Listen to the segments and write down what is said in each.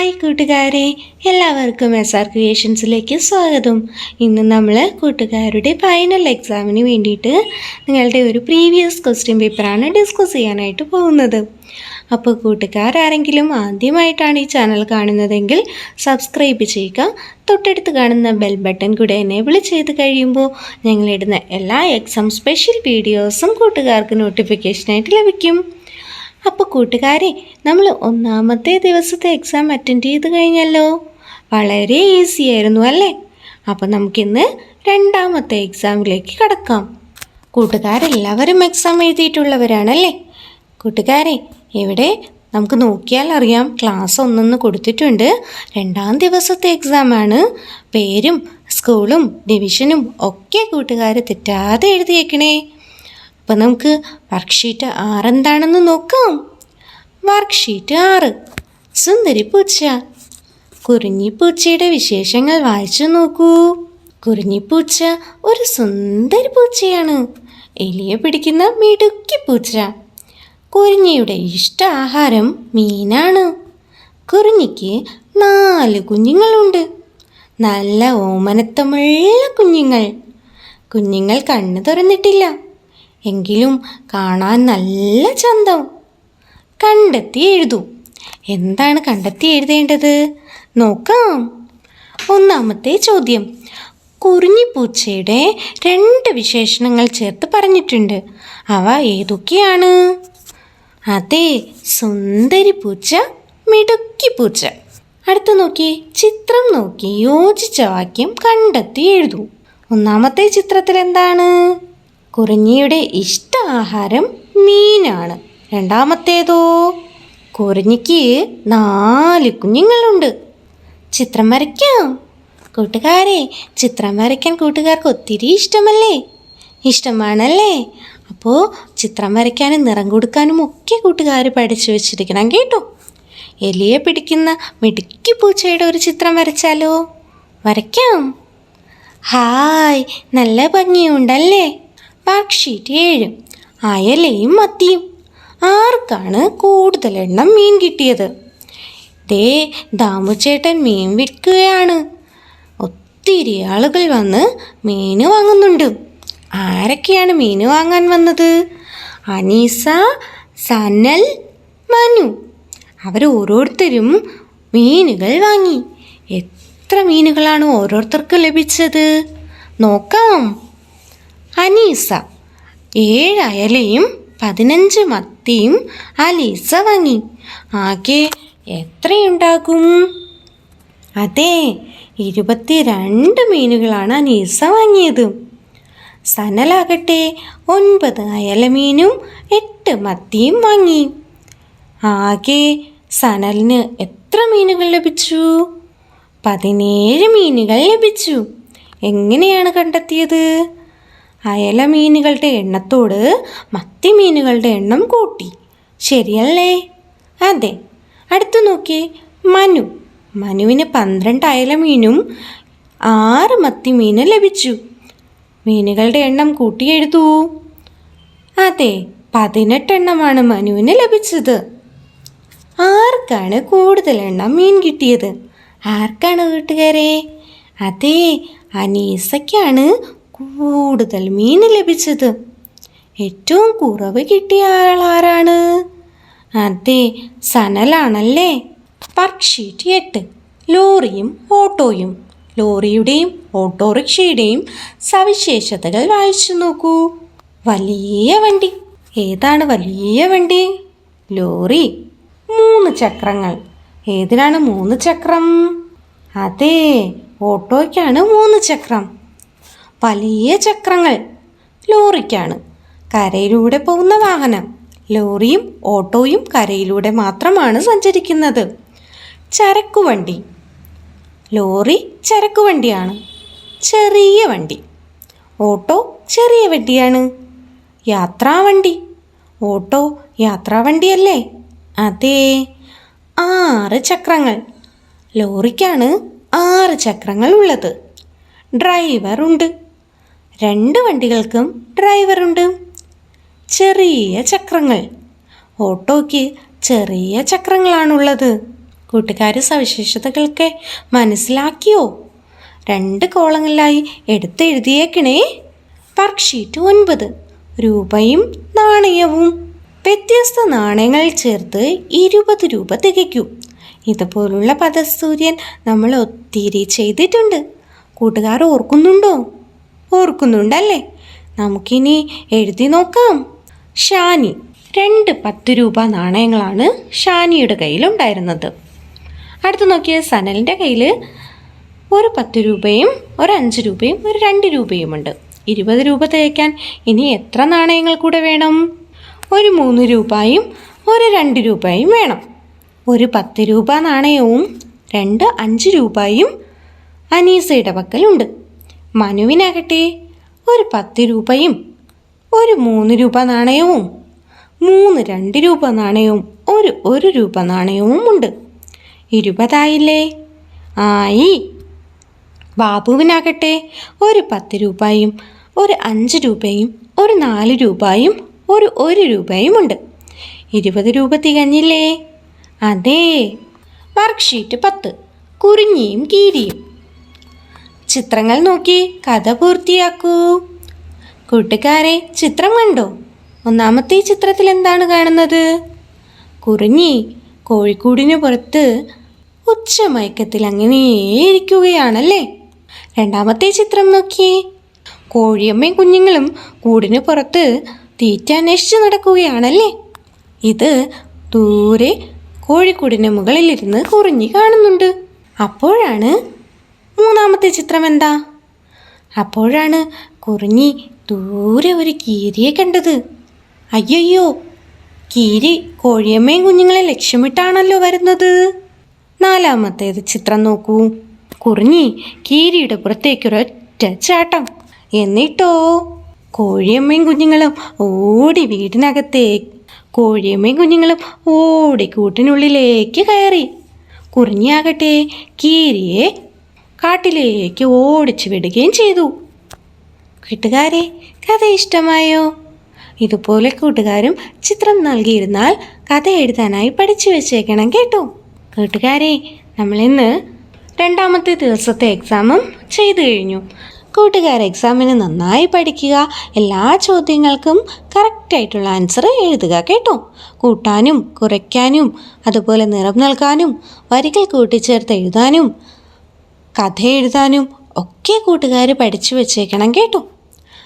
Hi കൂട്ടുകാരെ, എല്ലാവർക്കും SR ക്രിയേഷൻസിലേക്ക് സ്വാഗതം. ഇന്ന് നമ്മൾ കൂട്ടുകാരുടെ ഫൈനൽ എക്സാമിന് വേണ്ടിയിട്ട് നിങ്ങളുടെ ഒരു പ്രീവിയസ് ക്വസ്റ്റ്യൻ പേപ്പറാണ് ഡിസ്കസ് ചെയ്യാനായിട്ട് പോകുന്നത്. അപ്പോൾ കൂട്ടുകാരാരെങ്കിലും ആദ്യമായിട്ടാണ് ഈ ചാനൽ കാണുന്നതെങ്കിൽ സബ്സ്ക്രൈബ് ചെയ്യുക. തൊട്ടടുത്ത് കാണുന്ന ബെൽ ബട്ടൺ കൂടെ എനേബിൾ ചെയ്ത് കഴിയുമ്പോൾ ഞങ്ങളിടുന്ന എല്ലാ എക്സാം സ്പെഷ്യൽ വീഡിയോസും കൂട്ടുകാർക്ക് നോട്ടിഫിക്കേഷനായിട്ട് ലഭിക്കും. അപ്പോൾ കൂട്ടുകാരെ, നമ്മൾ ഒന്നാമത്തെ ദിവസത്തെ എക്സാം അറ്റൻഡ് ചെയ്ത് കഴിഞ്ഞല്ലോ. വളരെ ഈസി ആയിരുന്നു അല്ലേ? അപ്പോൾ നമുക്കിന്ന് രണ്ടാമത്തെ എക്സാമിലേക്ക് കടക്കാം. കൂട്ടുകാരെല്ലാവരും എക്സാം എഴുതിയിട്ടുള്ളവരാണല്ലേ? കൂട്ടുകാരെ, ഇവിടെ നമുക്ക് നോക്കിയാൽ അറിയാം, ക്ലാസ് 1 കൊടുത്തിട്ടുണ്ട്. രണ്ടാം ദിവസത്തെ എക്സാമാണ്. പേരും സ്കൂളും ഡിവിഷനും ഒക്കെ കൂട്ടുകാർ തെറ്റാതെ എഴുതിയേക്കണേ. അപ്പോൾ നമുക്ക് വർക്ക്ഷീറ്റ് 6 എന്താണെന്ന് നോക്കാം. വർക്ക്ഷീറ്റ് 6, സുന്ദരിപ്പൂച്ച. കുറിഞ്ഞിപ്പൂച്ചയുടെ വിശേഷങ്ങൾ വായിച്ചു നോക്കൂ. കുറിഞ്ഞിപ്പൂച്ച ഒരു സുന്ദരി പൂച്ചയാണ്. എലിയെ പിടിക്കുന്ന മിടുക്കി പൂച്ച. കുറിഞ്ഞിയുടെ ഇഷ്ട ആഹാരം മീനാണ്. കുറിഞ്ഞിക്ക് 4 കുഞ്ഞുങ്ങളുണ്ട്. നല്ല ഓമനത്തമുള്ള കുഞ്ഞുങ്ങൾ. കുഞ്ഞുങ്ങൾ കണ്ണ് തുറന്നിട്ടില്ല, എങ്കിലും കാണാൻ നല്ല ചന്തം. കണ്ടെത്തി എഴുതൂ. എന്താണ് കണ്ടെത്തി എഴുതേണ്ടത്? നോക്കാം. ഒന്നാമത്തെ ചോദ്യം, കുറിഞ്ഞിപ്പൂച്ചയുടെ 2 വിശേഷണങ്ങൾ ചേർത്ത് പറഞ്ഞിട്ടുണ്ട്. അവ ഏതൊക്കെയാണ്? അതെ, സുന്ദരി പൂച്ച, മിടുക്കി പൂച്ച. അടുത്ത് നോക്കി, ചിത്രം നോക്കി യോജിച്ച വാക്യം കണ്ടെത്തി എഴുതൂ. ഒന്നാമത്തെ ചിത്രത്തിൽ എന്താണ്? കുറിഞ്ഞിയുടെ ഇഷ്ട ആഹാരം മീനാണ്. രണ്ടാമത്തേതോ? കുറിഞ്ഞിക്ക് 4 കുഞ്ഞുങ്ങളുണ്ട്. ചിത്രം വരയ്ക്കാം. കൂട്ടുകാരെ, ചിത്രം വരയ്ക്കാൻ കൂട്ടുകാർക്ക് ഒത്തിരി ഇഷ്ടമല്ലേ? ഇഷ്ടമാണല്ലേ? അപ്പോൾ ചിത്രം വരയ്ക്കാനും നിറം കൊടുക്കാനും ഒക്കെ കൂട്ടുകാർ പഠിച്ചു വെച്ചിരിക്കണം കേട്ടോ. എലിയെ പിടിക്കുന്ന മിടുക്കി പൂച്ചയുടെ ഒരു ചിത്രം വരച്ചാലോ? വരയ്ക്കാം. ഹായ്, നല്ല ഭംഗിയുണ്ടല്ലേ? വർക്ക്ഷീറ്റ് 7, അയലയും മത്തിയും. ആർക്കാണ് കൂടുതൽ എണ്ണം മീൻ കിട്ടിയത്? ദേ, ദാമുചേട്ടൻ മീൻ വിൽക്കുകയാണ്. ഒത്തിരി ആളുകൾ വന്ന് മീൻ വാങ്ങുന്നുണ്ട്. ആരൊക്കെയാണ് മീൻ വാങ്ങാൻ വന്നത്? അനീസ, സനൽ, മനു. അവർ ഓരോരുത്തരും മീനുകൾ വാങ്ങി. എത്ര മീനുകളാണ് ഓരോരുത്തർക്ക് ലഭിച്ചത്? നോക്കാം. അനീസ 7 അയലയും 15 മത്തിയും അലീസ വാങ്ങി. ആകെ എത്രയുണ്ടാകും? അതെ, 22 മീനുകളാണ് അനീസ വാങ്ങിയത്. സനലാകട്ടെ 9 അയലമീനും 8 മത്തിയും വാങ്ങി. ആകെ സനലിന് എത്ര മീനുകൾ ലഭിച്ചു? 17 മീനുകൾ ലഭിച്ചു. എങ്ങനെയാണ് കണ്ടെത്തിയത്? അയല മീനുകളുടെ എണ്ണത്തോട് മത്തി മീനുകളുടെ എണ്ണം കൂട്ടി. ശരിയല്ലേ? അതെ. അടുത്ത് നോക്കി, മനുവിന് 12 അയല മീനും 6 മത്തി മീനും ലഭിച്ചു. മീനുകളുടെ എണ്ണം കൂട്ടി എഴുതൂ. അതെ, 18 എണ്ണമാണ് മനുവിന് ലഭിച്ചത്. ആർക്കാണ് കൂടുതൽ എണ്ണം മീൻ കിട്ടിയത്? ആർക്കാണ് കൂട്ടുകാരെ? അതെ, അനീസയ്ക്കാണ് കൂടുതൽ മീൻ ലഭിച്ചത്. ഏറ്റവും കുറവ് കിട്ടിയ ആൾ ആരാണ്? അതെ, സനലാണല്ലേ. വർക്ക്ഷീറ്റ് 8, ലോറിയും ഓട്ടോയും. ലോറിയുടെയും ഓട്ടോറിക്ഷയുടെയും സവിശേഷതകൾ വായിച്ചു നോക്കൂ. വലിയ വണ്ടി. ഏതാണ് വലിയ വണ്ടി? ലോറി. 3 ചക്രങ്ങൾ. ഏതിനാണ് 3 ചക്രം? അതെ, ഓട്ടോയ്ക്കാണ് 3 ചക്രം. വലിയ ചക്രങ്ങൾ ലോറിക്കാണ്. കരയിലൂടെ പോകുന്ന വാഹനം. ലോറിയും ഓട്ടോയും കരയിലൂടെ മാത്രമാണ് സഞ്ചരിക്കുന്നത്. ചരക്കുവണ്ടി. ലോറി ചരക്കുവണ്ടിയാണ്. ചെറിയ വണ്ടി. ഓട്ടോ ചെറിയ വണ്ടിയാണ്. യാത്രാവണ്ടി. ഓട്ടോ യാത്രാവണ്ടിയല്ലേ? അതെ, 6 ചക്രങ്ങൾ. ലോറിക്കാണ് 6 ചക്രങ്ങൾ ഉള്ളത്. ഡ്രൈവർ ഉണ്ട്. 2 വണ്ടികൾക്കും ഡ്രൈവറുണ്ട്. ചെറിയ ചക്രങ്ങൾ. ഓട്ടോയ്ക്ക് ചെറിയ ചക്രങ്ങളാണുള്ളത്. കൂട്ടുകാർ സവിശേഷതകളൊക്കെ മനസ്സിലാക്കിയോ? 2 കോളങ്ങളിലായി എടുത്തെഴുതിയേക്കണേ. Work sheet 9. രൂപയും നാണയവും. വ്യത്യസ്ത നാണയങ്ങൾ ചേർത്ത് 20 രൂപ തികയ്ക്കും. ഇതുപോലുള്ള പദസൂര്യൻ നമ്മൾ ഒത്തിരി ചെയ്തിട്ടുണ്ട്. കൂട്ടുകാർ ഓർക്കുന്നുണ്ടോ? ഓർക്കുന്നുണ്ടല്ലേ? നമുക്കിനി എഴുതി നോക്കാം. ഷാനി. 2 10 രൂപ നാണയങ്ങളാണ് ഷാനിയുടെ കയ്യിലുണ്ടായിരുന്നത്. അടുത്ത് നോക്കിയ സനലിൻ്റെ കയ്യിൽ ഒരു 10 രൂപയും ഒരു 5 രൂപയും ഒരു 2 രൂപയുമുണ്ട്. 20 രൂപ തികയ്ക്കാൻ ഇനി എത്ര നാണയങ്ങൾ കൂടെ വേണം? ഒരു 3 രൂപയും ഒരു 2 രൂപയും വേണം. ഒരു 10 രൂപ നാണയവും 2 5 രൂപയും അനീസയുടെ പക്കലുണ്ട്. മനുവിനാകട്ടെ ഒരു 10 രൂപയും ഒരു 3 രൂപ നാണയവും 3 2 രൂപ നാണയവും ഒരു 1 രൂപ നാണയവും ഉണ്ട്. 20 ആയില്ലേ? ആയി. ബാബുവിനാകട്ടെ ഒരു 10 രൂപയും ഒരു 5 രൂപയും ഒരു 4 രൂപയും ഒരു 1 രൂപയും ഉണ്ട്. 20 രൂപ തികഞ്ഞില്ലേ? അതെ. Work sheet 10. കുറിഞ്ഞിയും കീരിയും. ചിത്രങ്ങൾ നോക്കി കഥ പൂർത്തിയാക്കൂ. കൂട്ടുകാരെ, ചിത്രം കണ്ടോ? ഒന്നാമത്തെ ചിത്രത്തിൽ എന്താണ് കാണുന്നത്? കുറിഞ്ഞി കോഴിക്കൂടിന് പുറത്ത് ഉച്ചമയക്കത്തിൽ അങ്ങനെ ഇരിക്കുകയാണല്ലേ. രണ്ടാമത്തെ ചിത്രം നോക്കിയേ. കോഴിയമ്മയും കുഞ്ഞുങ്ങളും കൂടിന് പുറത്ത് തീറ്റ അന്വേഷിച്ച് നടക്കുകയാണല്ലേ. ഇത് ദൂരെ കോഴിക്കൂടിന് മുകളിലിരുന്ന് കുറിഞ്ഞി കാണുന്നുണ്ട്. അപ്പോഴാണ് മൂന്നാമത്തെ ചിത്രം എന്താ? അപ്പോഴാണ് കുറിഞ്ഞി ദൂരെ ഒരു കീരിയെ കണ്ടത്. അയ്യോ, കീരി കോഴിയമ്മയും കുഞ്ഞുങ്ങളെ ലക്ഷ്യമിട്ടാണല്ലോ വരുന്നത്. നാലാമത്തേത് ചിത്രം നോക്കൂ. കുറിഞ്ഞി കീരിയുടെ പുറത്തേക്കൊരൊറ്റ ചാട്ടം. എന്നിട്ടോ കോഴിയമ്മയും കുഞ്ഞുങ്ങളും ഓടി കൂട്ടിനുള്ളിലേക്ക് കയറി. കുറിഞ്ഞിയാകട്ടെ കീരിയെ കാട്ടിലേക്ക് ഓടിച്ചു വിടുകയും ചെയ്തു. കൂട്ടുകാരെ, കഥ ഇഷ്ടമായോ? ഇതുപോലെ കൂട്ടുകാരും ചിത്രം നൽകിയിരുന്നാൽ കഥ എഴുതാനായി പഠിച്ചു വെച്ചേക്കണം കേട്ടോ. കൂട്ടുകാരെ, നമ്മളിന്ന് 2ാമത്തെ ദിവസത്തെ എക്സാമും ചെയ്തു കഴിഞ്ഞു. കൂട്ടുകാർ എക്സാമിന് നന്നായി പഠിക്കുക. എല്ലാ ചോദ്യങ്ങൾക്കും കറക്റ്റായിട്ടുള്ള ആൻസർ എഴുതുക കേട്ടോ. കൂട്ടാനും കുറയ്ക്കാനും അതുപോലെ നിറം നൽകാനും വരികൾ കൂട്ടിച്ചേർത്ത് എഴുതാനും കഥ എഴുതാനും ഒക്കെ കൂട്ടുകാർ പഠിച്ചു വെച്ചേക്കണം കേട്ടോ.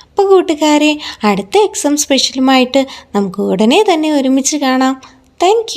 അപ്പോൾ കൂട്ടുകാരെ, അടുത്ത എക്സാം സ്പെഷ്യലുമായിട്ട് നമുക്ക് ഉടനെ തന്നെ ഒരുമിച്ച് കാണാം. താങ്ക്